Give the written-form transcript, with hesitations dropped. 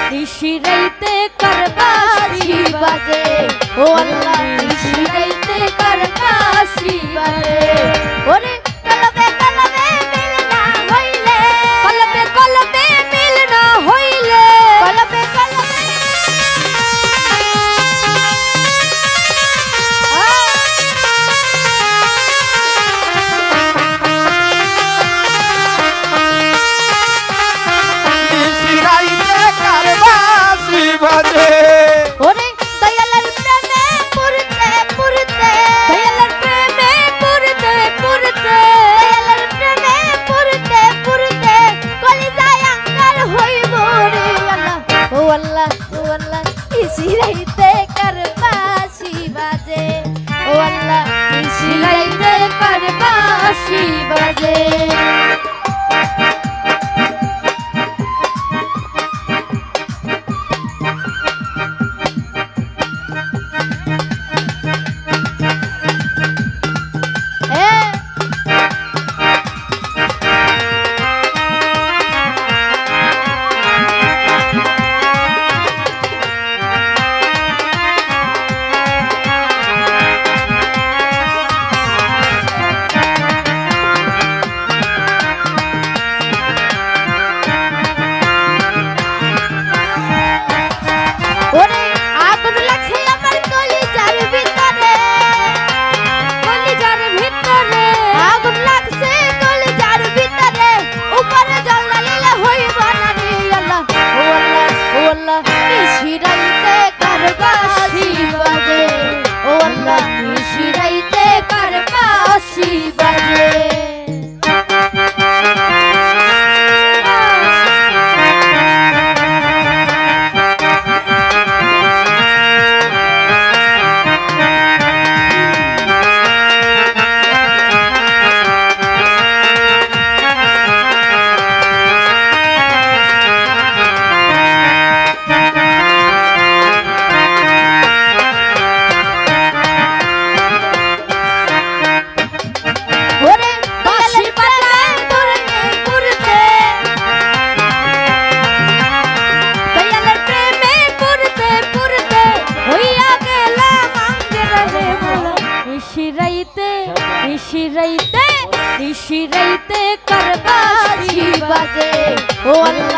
নিশিরাইতে করবাসি বাজে ও আল্লাহ নিশিরাইতে করবাসি বাজে ওরে কলবে কলবে মিল না হইলে কলবে কলবে মিল না হইলে কলবে কলবে ওরে দয়ালের প্রেমে পুরতে পুরতে দয়ালের প্রেমে পুরতে পুরতে দয়ালের প্রেমে পুরতে পুরতে কলিজায় আঙ্গার হইব রে আল্লাহ ও আল্লাহ নিশিরাইতে করবাসি বাজে ও আল্লাহ নিশিরাইতে করবাসি বাজে নিশিরাইতে করবাসি বাজে ও আল্লাহ নিশিরাইতে করবাসি বাজে নিশিরাইতে করবাসি বাজে ও আল্লাহ